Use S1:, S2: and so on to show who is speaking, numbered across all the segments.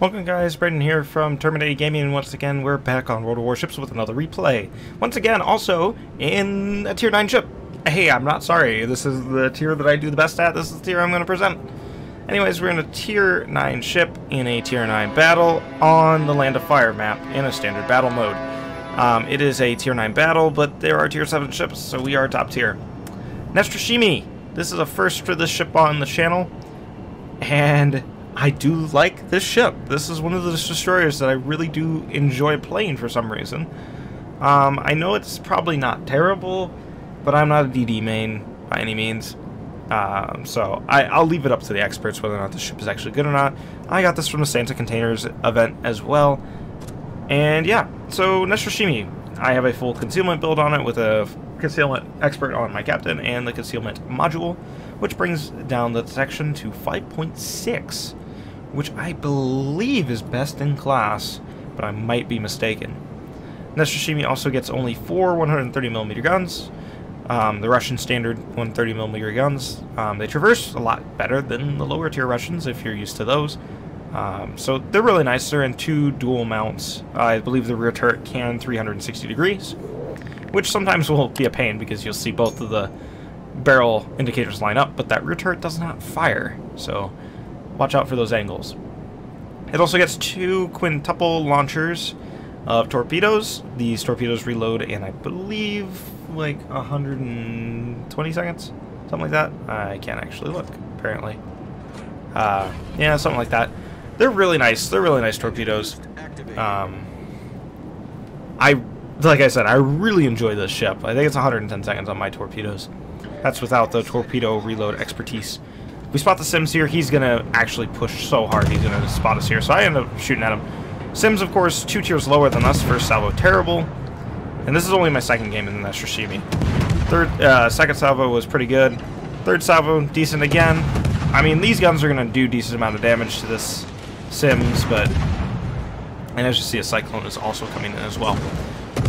S1: Welcome guys, Brayden here from Terminated Gaming, and once again we're back on World of Warships with another replay. Once again, also in a tier 9 ship. Hey, I'm not sorry, this is the tier that I do the best at, this is the tier I'm going to present. Anyways, we're in a tier 9 ship in a tier 9 battle on the Land of Fire map in a standard battle mode. It is a tier 9 battle, but there are tier 7 ships, so we are top tier. Neustrashimy! This is a first for this ship on the channel, and I do like this ship. This is one of the destroyers that I really do enjoy playing for some reason. I know it's probably not terrible, but I'm not a DD main by any means. So I'll leave it up to the experts whether or not the ship is actually good or not. I got this from the Santa Containers event as well. And yeah, so Neustrashimy. I have a full concealment build on it with a concealment expert on my captain and the concealment module, which brings down the detection to 5.6. which I believe is best in class, but I might be mistaken. Neustrashimy also gets only 4 130mm guns, the Russian standard 130mm guns. They traverse a lot better than the lower tier Russians if you're used to those. So they're really nice. They're in 2 dual mounts. I believe the rear turret can 360 degrees, which sometimes will be a pain because you'll see both of the barrel indicators line up, but that rear turret does not fire, so watch out for those angles. It also gets 2 quintuple launchers of torpedoes. These torpedoes reload in, I believe, like 120 seconds? Something like that. I can't actually look, apparently. Yeah, something like that. They're really nice. They're really nice torpedoes. Like I said, I really enjoy this ship. I think it's 110 seconds on my torpedoes. That's without the torpedo reload expertise. We spot the Sims here, he's going to actually push so hard he's going to spot us here, so I end up shooting at him. Sims, of course, 2 tiers lower than us. First salvo, terrible. And this is only my second game in the Neustrashimy. Second salvo was pretty good. Third salvo, decent again. I mean, these guns are going to do decent amount of damage to this Sims, but... And as you see, a Cyclone is also coming in as well.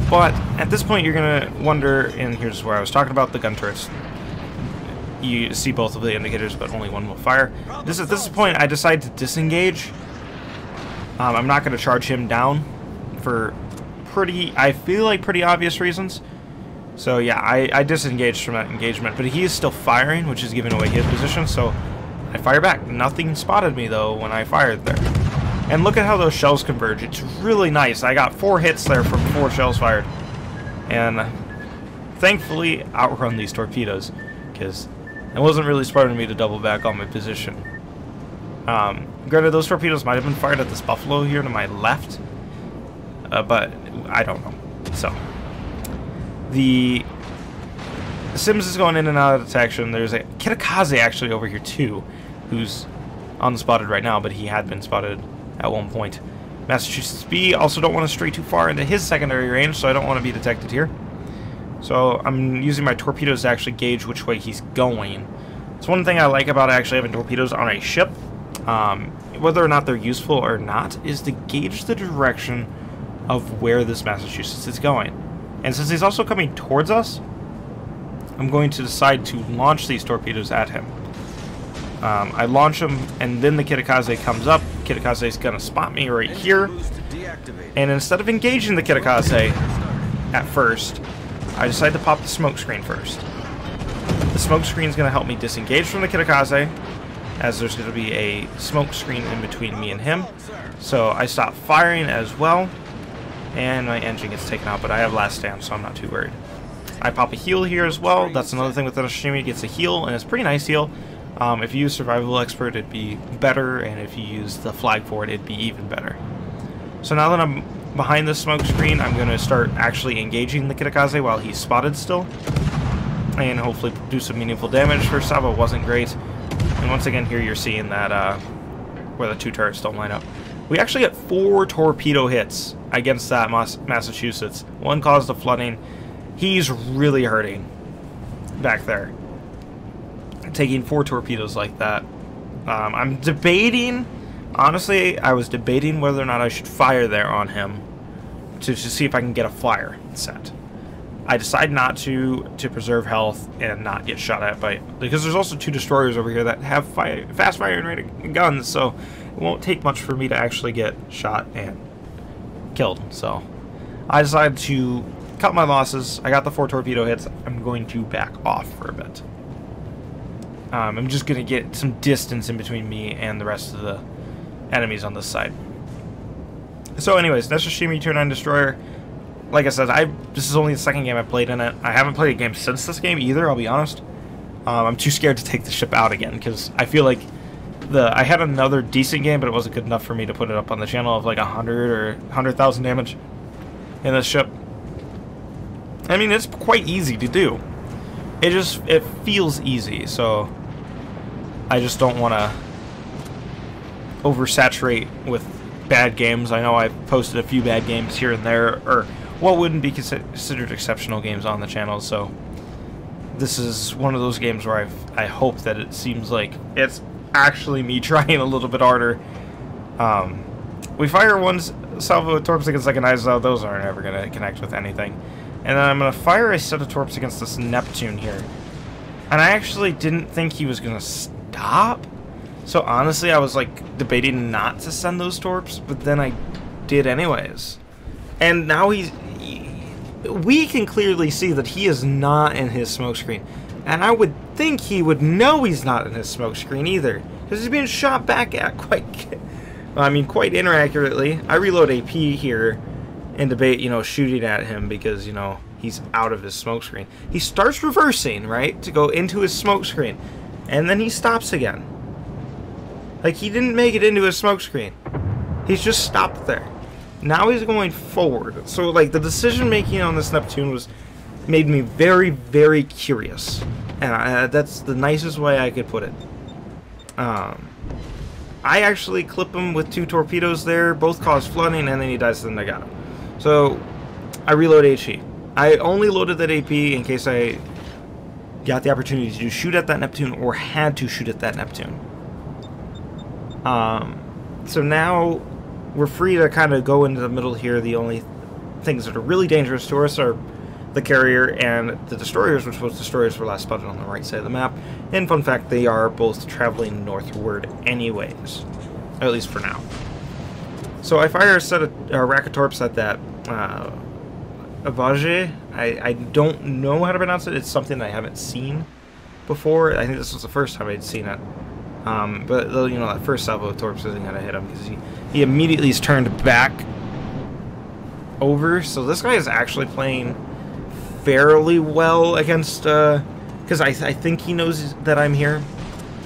S1: But at this point, you're going to wonder, and here's where I was talking about the gun turrets. You see both of the indicators, but only one will fire. At this point, I decide to disengage. I'm not going to charge him down for I feel like pretty obvious reasons. So yeah, I disengaged from that engagement, but he is still firing, which is giving away his position, so I fire back. Nothing spotted me, though, when I fired there. And look at how those shells converge. It's really nice. I got 4 hits there from 4 shells fired. And thankfully, outrun these torpedoes, because it wasn't really smart of me to double back on my position. Granted, those torpedoes might have been fired at this Buffalo here to my left, but I don't know. So, the Sims is going in and out of detection. There's a Kitakaze actually over here too, who's unspotted right now, but he had been spotted at one point. Massachusetts B also don't want to stray too far into his secondary range, so I don't want to be detected here. So I'm using my torpedoes to actually gauge which way he's going. It's one thing I like about actually having torpedoes on a ship, whether or not they're useful or not, is to gauge the direction of where this Massachusetts is going. And since he's also coming towards us, I'm going to decide to launch these torpedoes at him. I launch them, and then the Kitakaze comes up. Kitakaze is going to spot me right here. And instead of engaging the Kitakaze at first, I decide to pop the smoke screen first. The smoke screen is going to help me disengage from the Kitakaze, as there's going to be a smoke screen in between me and him. So I stop firing as well, and my engine gets taken out, but I have last stand, so I'm not too worried. I pop a heal here as well. That's another thing with the Neustrashimy. It gets a heal, and it's a pretty nice heal. If you use Survival Expert, it'd be better, and if you use the flag for it, it'd be even better. So now that I'm behind the smoke screen, I'm going to start actually engaging the Kitakaze while he's spotted still, and hopefully do some meaningful damage. First salvo wasn't great, and once again here you're seeing that where the 2 turrets don't line up. We actually get 4 torpedo hits against that Massachusetts. One caused the flooding. He's really hurting back there, taking 4 torpedoes like that. I'm debating. Honestly, I was debating whether or not I should fire there on him to see if I can get a fire set. I decide not to preserve health and not get shot at by, because there's also 2 destroyers over here that have fast firing rated guns, so it won't take much for me to actually get shot and killed. So I decided to cut my losses. I got the 4 torpedo hits. I'm going to back off for a bit. I'm just going to get some distance in between me and the rest of the enemies on this side. So anyways, Neustrashimy 2-9 Destroyer. Like I said, this is only the second game I played in it. I haven't played a game since this game either, I'll be honest. I'm too scared to take the ship out again, because I feel like I had another decent game, but it wasn't good enough for me to put it up on the channel of like 100 or 100,000 damage in this ship. I mean, it's quite easy to do. It feels easy, so I just don't want to oversaturate with bad games. I know I've posted a few bad games here and there, or what wouldn't be considered exceptional games on the channel, so this is one of those games where I hope that it seems like it's actually me trying a little bit harder. We fire one salvo of torps against like an ISO. Those aren't ever going to connect with anything. And then I'm going to fire a set of torps against this Neptune here. And I actually didn't think he was going to stop. So honestly, I was like debating not to send those torps, but then I did anyways. And now we can clearly see that he is not in his smokescreen. And I would think he would know he's not in his smokescreen either, because he's being shot back at quite inaccurately. I reload AP here and debate, shooting at him because, he's out of his smokescreen. He starts reversing, right, to go into his smokescreen, and then he stops again. Like, he didn't make it into his smokescreen. He's just stopped there. Now he's going forward. So, like, the decision-making on this Neptune made me very, very curious. And that's the nicest way I could put it. I actually clip him with 2 torpedoes there. Both cause flooding, and then he dies, and I got him. So, I reload HE. I only loaded that AP in case I got the opportunity to shoot at that Neptune or had to shoot at that Neptune. So now we're free to kind of go into the middle here. The only things that are really dangerous to us are the carrier and the destroyers, which was destroyers were last spotted on the right side of the map. And fun fact, they are both traveling northward anyways, at least for now. So I fire a set of rack of torps at that Avage. I don't know how to pronounce it. It's something I haven't seen before. I think this was the first time I'd seen it. But that first salvo of torps isn't gonna hit him because he immediately is turned back over. So this guy is actually playing fairly well against, because I think he knows that I'm here.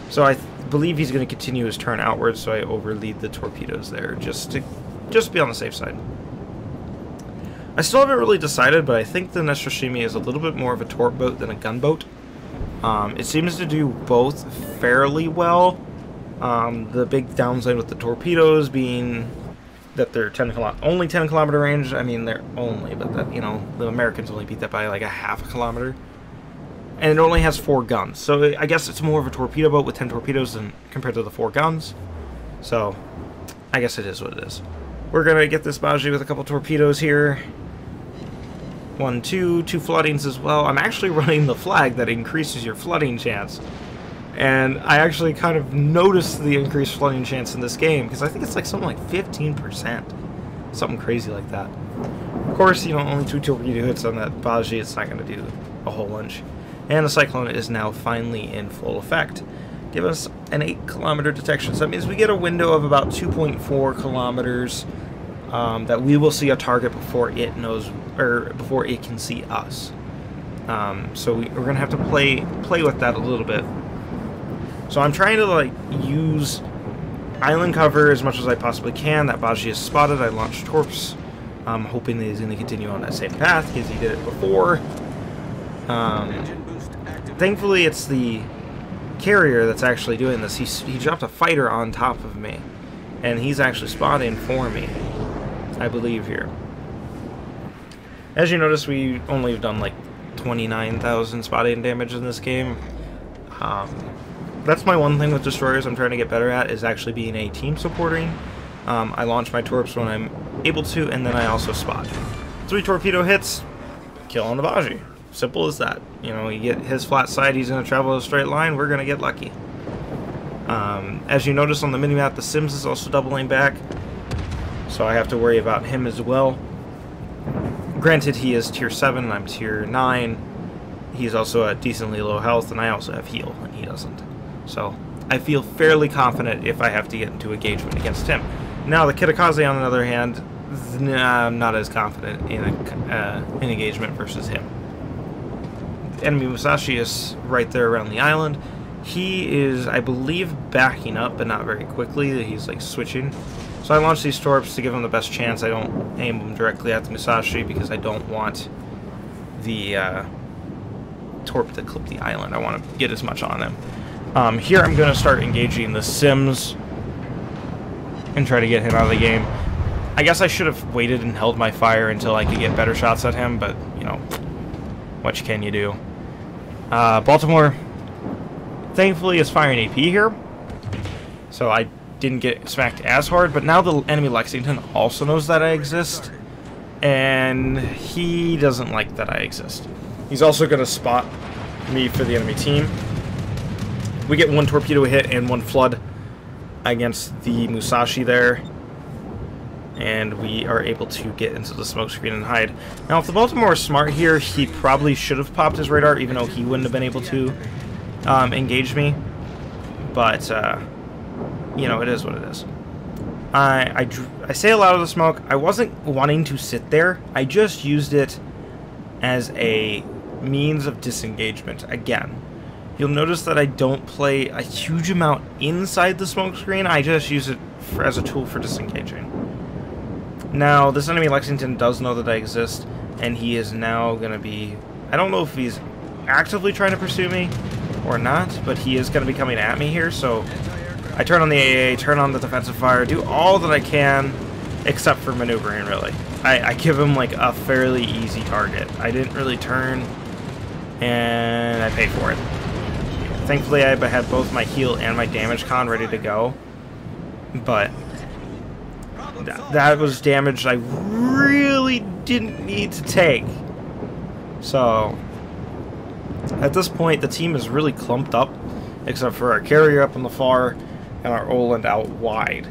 S1: So I believe he's going to continue his turn outwards, so I overlead the torpedoes there just to be on the safe side. I still haven't really decided, but I think the Neustrashimy is a little bit more of a torp boat than a gunboat. It seems to do both fairly well. The big downside with the torpedoes being that they're only 10 kilometer range. I mean, they're only, but that, the Americans only beat that by like a half a kilometer. And it only has 4 guns. So I guess it's more of a torpedo boat with 10 torpedoes than compared to the 4 guns. So I guess it is what it is. We're going to get this Baji with a couple torpedoes here. 1, 2 floodings as well. I'm actually running the flag that increases your flooding chance. And I actually kind of noticed the increased flooding chance in this game, because I think it's like something like 15%. Something crazy like that. Of course, only 2 torpedo hits on that Baji, it's not going to do a whole bunch. And the Cyclone is now finally in full effect. Give us an 8 kilometer detection, so that means we get a window of about 2.4 kilometers that we will see a target before it knows, or before it can see us. So we're going to have to play with that a little bit. So I'm trying to use island cover as much as I possibly can. That Baji is spotted. I launched torps. I'm hoping that he's going to continue on that same path because he did it before. Thankfully, it's the carrier that's actually doing this. He dropped a fighter on top of me, and he's actually spotting for me, I believe here. As you notice, we only have done like 29,000 spotting damage in this game. That's my one thing with destroyers I'm trying to get better at, is actually being a team supporting. I launch my torps when I'm able to, and then I also spot. 3 torpedo hits, kill on the Baji. Simple as that. You get his flat side, he's going to travel a straight line, we're going to get lucky. As you notice on the minimap, the Sims is also doubling back, so I have to worry about him as well. Granted, he is tier 7 and I'm tier 9. He's also at decently low health, and I also have heal, and he doesn't. So I feel fairly confident if I have to get into engagement against him. Now, the Kitakaze, on the other hand, I'm not as confident in an engagement versus him. The enemy Musashi is right there around the island. He is, I believe, backing up, but not very quickly. He's like switching. So I launch these torps to give him the best chance. I don't aim them directly at the Musashi because I don't want the torp to clip the island. I want to get as much on him. Here I'm going to start engaging the Sims and try to get him out of the game. I guess I should have waited and held my fire until I could get better shots at him, but, you know, what can you do? Baltimore, thankfully, is firing AP here, so I didn't get smacked as hard, but now the enemy Lexington also knows that I exist, and he doesn't like that I exist. He's also going to spot me for the enemy team. We get 1 torpedo hit and 1 flood against the Musashi there, and we are able to get into the smoke screen and hide. Now, if the Baltimore is smart here, he probably should have popped his radar, even though he wouldn't have been able to engage me. But, you know, it is what it is. I say a lot of the smoke. I wasn't wanting to sit there. I just used it as a means of disengagement. Again, you'll notice that I don't play a huge amount inside the smoke screen. I just use it as a tool for disengaging. Now, this enemy Lexington does know that I exist, and he is now going to be... I don't know if he's actively trying to pursue me or not, but he is going to be coming at me here, so I turn on the AA, turn on the defensive fire, do all that I can, except for maneuvering, really. I give him, like, a fairly easy target. I didn't really turn, and I pay for it. Thankfully, I had both my heal and my damage con ready to go, but that was damage I really didn't need to take. So, at this point, the team is really clumped up, except for our carrier up on the far and our Oland out wide.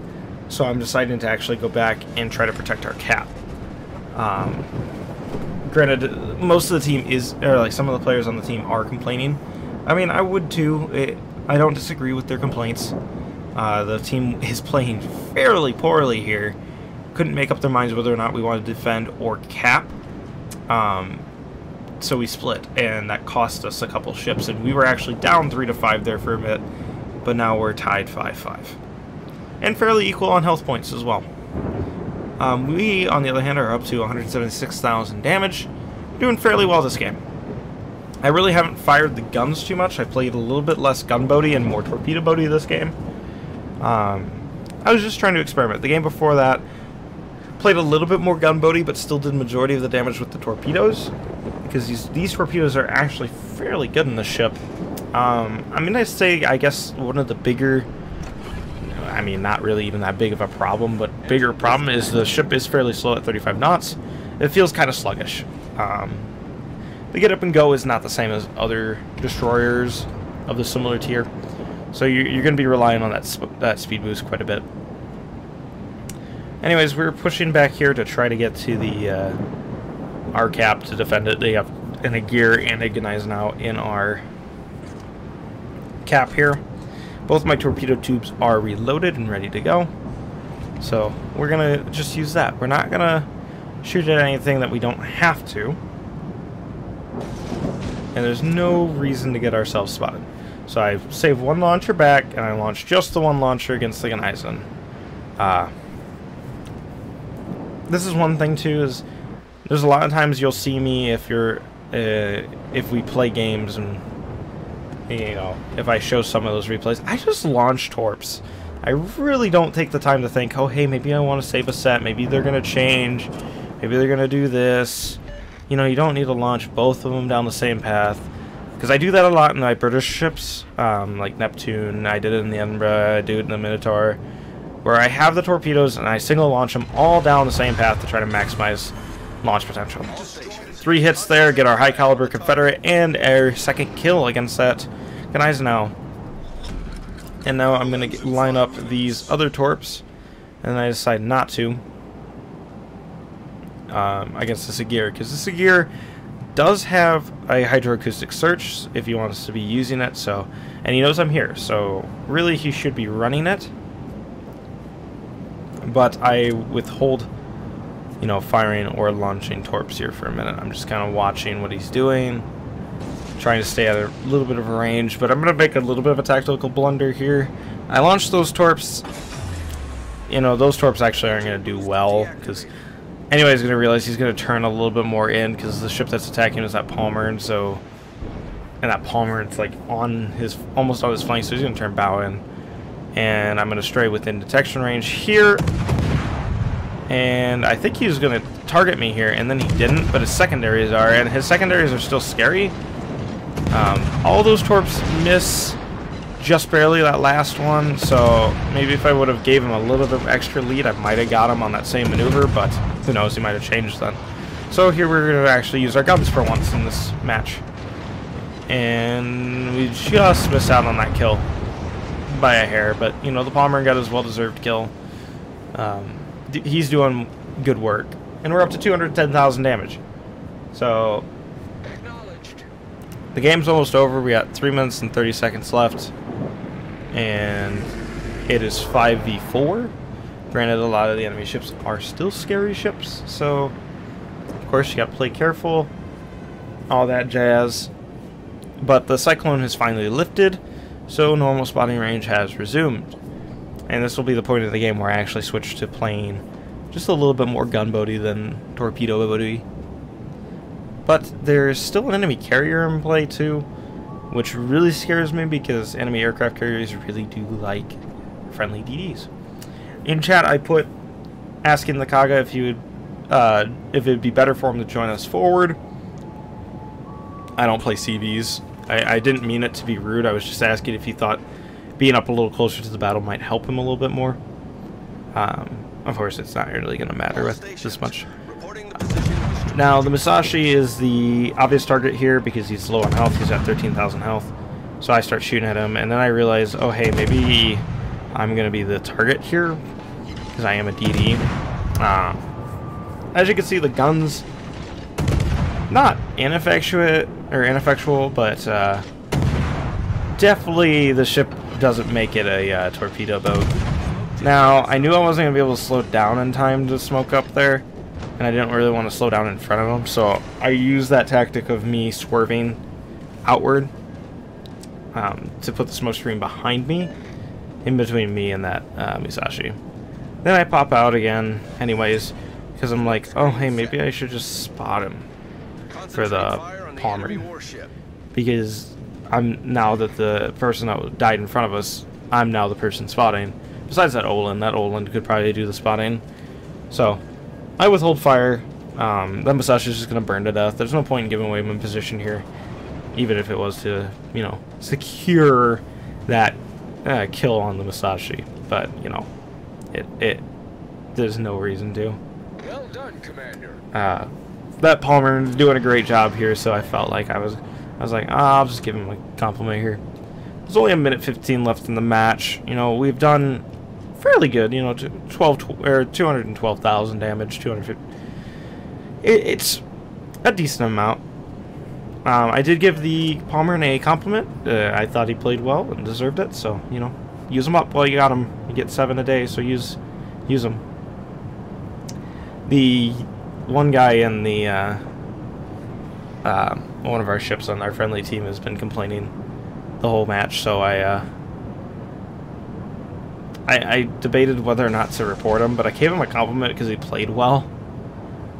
S1: So I'm deciding to actually go back and try to protect our cap. Granted, most of the team is, or like some of the players on the team are complaining. I mean, I would too. I don't disagree with their complaints. The team is playing fairly poorly here. Couldn't make up their minds whether or not we wanted to defend or cap. So we split, and that cost us a couple ships, and we were actually down 3-5 there for a bit, but now we're tied 5-5. And fairly equal on health points as well. We, on the other hand, are up to 176,000 damage. Doing fairly well this game. I really haven't fired the guns too much. I played a little bit less gunboaty and more torpedo boaty this game. I was just trying to experiment. The game before that, played a little bit more gunboaty, but still did majority of the damage with the torpedoes, because these torpedoes are actually fairly good in the ship. I mean, I'd say, I guess, one of the bigger, I mean, not really even that big of a problem, but bigger problem is the ship is fairly slow at 35 knots. It feels kind of sluggish. The get up and go is not the same as other destroyers of the similar tier, so you're going to be relying on that speed boost quite a bit. Anyways, we're pushing back here to try to get to the our cap to defend it. They have an gear and a Gneisenau now in our cap here. Both my torpedo tubes are reloaded and ready to go, so we're gonna just use that. We're not gonna shoot at anything that we don't have to, and there's no reason to get ourselves spotted. So I save one launcher back, and I launch just the one launcher against the Gneisenau. This is one thing too, is there's a lot of times you'll see me if we play games and, you know, if I show some of those replays, I just launch torps. I really don't take the time to think, oh hey, maybe I want to save a set, maybe they're gonna change, maybe they're gonna do this. You know, you don't need to launch both of them down the same path, because I do that a lot in my British ships, like Neptune. I did it in the Edinburgh, I do it in the Minotaur, where I have the torpedoes and I single launch them all down the same path to try to maximize launch potential. 3 hits there, get our high caliber Confederate and our second kill against that Gneisenau. And now I'm going to line up these other torps, and I decide not to against the Sagir, because the Sagir does have a hydroacoustic search if he wants to be using it. So, and he knows I'm here, so really he should be running it. But I withhold, you know, firing or launching torps here for a minute. I'm just kind of watching what he's doing, trying to stay at a little bit of a range, but I'm going to make a little bit of a tactical blunder here. I launched those torps. You know, those torps actually aren't going to do well, because anyway, he's going to realize he's going to turn a little bit more in, because the ship that's attacking is that Palmer, and so, and that Palmer, it's like on his, almost on his flank, so he's going to turn bow in, and I'm going to stray within detection range here, and I think he was going to target me here, and then he didn't, but his secondaries are, and his secondaries are still scary. All those torps miss just barely that last one, so maybe if I would have gave him a little bit of extra lead, I might have got him on that same maneuver, but who knows, he might have changed then. So here we're going to actually use our guns for once in this match. And we just missed out on that kill by a hair, but you know, the Palmer got his well-deserved kill. He's doing good work, and we're up to 210,000 damage. So the game's almost over. We got 3 minutes and 30 seconds left, and it is 5v4. Granted, a lot of the enemy ships are still scary ships, so of course you got to play careful, all that jazz. But the cyclone has finally lifted, so normal spotting range has resumed. And this will be the point of the game where I actually switch to playing just a little bit more gunboaty than torpedo boaty. But there's still an enemy carrier in play too, which really scares me, because enemy aircraft carriers really do like friendly DDs. In chat, I put asking the Kaga if he would, if it'd be better for him to join us forward. I don't play CVs. I didn't mean it to be rude. I was just asking if he thought being up a little closer to the battle might help him a little bit more. Of course, it's not really going to matter with this much. Now, the Musashi is the obvious target here because he's low on health. He's at 13,000 health. So I start shooting at him, and then I realize, oh, hey, maybe I'm going to be the target here because I am a DD. As you can see, the guns, not ineffectual, but definitely the ship doesn't make it a torpedo boat. Now, I knew I wasn't going to be able to slow down in time to smoke up there, and I didn't really want to slow down in front of him, so I used that tactic of me swerving outward to put the smoke screen behind me, in between me and that Musashi. Then I pop out again anyways, because I'm like, oh hey, maybe I should just spot him for the Palmer, because I'm now that the person that died in front of us, I'm now the person spotting. Besides that Olin could probably do the spotting. So I withhold fire. That Musashi is just going to burn to death. There's no point in giving away my position here, even if it was to, you know, secure that kill on the Musashi. But, you know, there's no reason to.
S2: Well done, Commander.
S1: That Palmer is doing a great job here, so I felt like I was like, I'll just give him a compliment here. There's only a minute 15 left in the match. You know, we've done fairly good. You know, 212,000 damage, 250. It's a decent amount. I did give the Palmer an A compliment. I thought he played well and deserved it. So, you know, use him up while you got him. You get 7 a day, so use them. The one guy in the one of our ships on our friendly team has been complaining the whole match, so I debated whether or not to report him, but I gave him a compliment because he played well.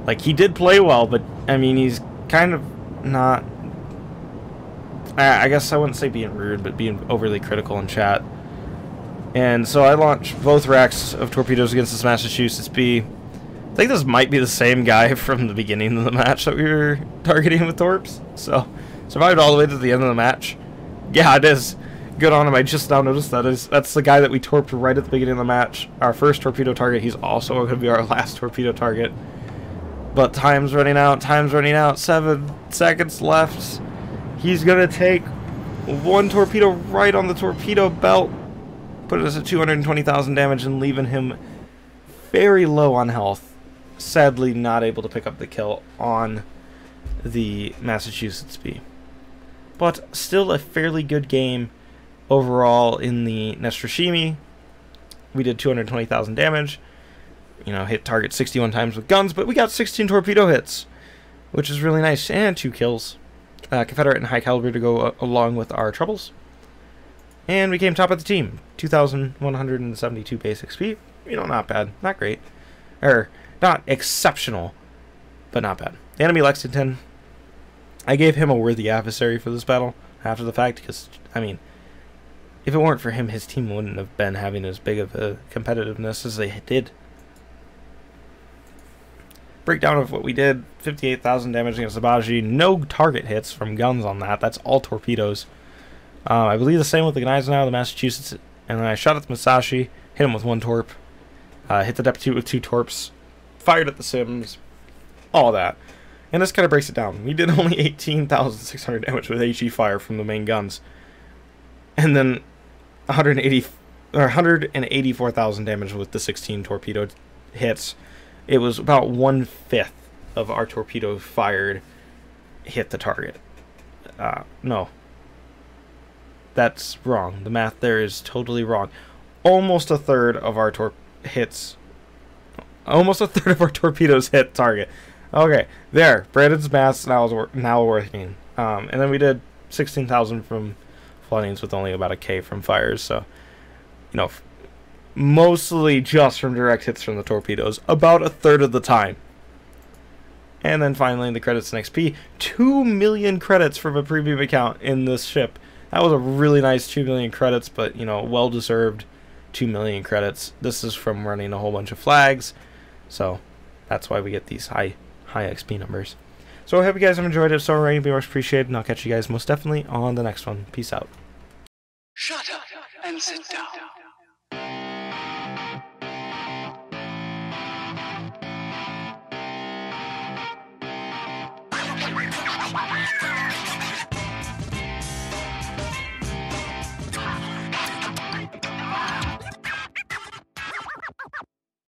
S1: Like, he did play well, but I mean, he's kind of not, I guess I wouldn't say being rude, but being overly critical in chat. And so I launched both racks of torpedoes against this Massachusetts B. I think this might be the same guy from the beginning of the match that we were targeting with torps. So, survived all the way to the end of the match. Yeah, it is. Good on him. I just now noticed that's the guy that we torped right at the beginning of the match. Our first torpedo target. He's also going to be our last torpedo target. But time's running out. 7 seconds left. He's going to take one torpedo right on the torpedo belt. put us at 220,000 damage and leaving him very low on health. Sadly, not able to pick up the kill on the Massachusetts B. But still a fairly good game overall in the Neustrashimy. We did 220,000 damage. You know, hit target 61 times with guns, but we got 16 torpedo hits, which is really nice, and 2 kills. Confederate and high caliber to go along with our troubles. And we came top of the team, 2,172 base XP. You know, not bad, not great. Not exceptional, but not bad. The enemy Lexington, I gave him a worthy adversary for this battle after the fact, because, I mean, if it weren't for him, his team wouldn't have been having as big of a competitiveness as they did. Breakdown of what we did, 58,000 damage against the Baji, no target hits from guns on that, that's all torpedoes. I believe the same with the Gneisenau, the Massachusetts, and then I shot at the Musashi, hit him with 1 torp, hit the Deputy with 2 torps, fired at the Sims, all that. And this kind of breaks it down. We did only 18,600 damage with HE fire from the main guns. And then 184,000 damage with the 16 torpedo hits. It was about 1/5 of our torpedo fired hit the target. No. That's wrong. The math there is totally wrong. Almost a third of our Almost a third of our torpedoes hit target. Okay, there. Brandon's math's now working. And then we did 16,000 from floodings with only about a K from fires. So, you know, mostly just from direct hits from the torpedoes. About a third of the time. And then finally, the credits and XP. 2 million credits from a premium account in this ship. That was a really nice 2 million credits, but, you know, well-deserved 2 million credits. This is from running a whole bunch of flags. So that's why we get these high XP numbers. So I hope you guys have enjoyed it. So rating be much appreciated, and I'll catch you guys most definitely on the next one. Peace out.
S3: Shut up and sit down.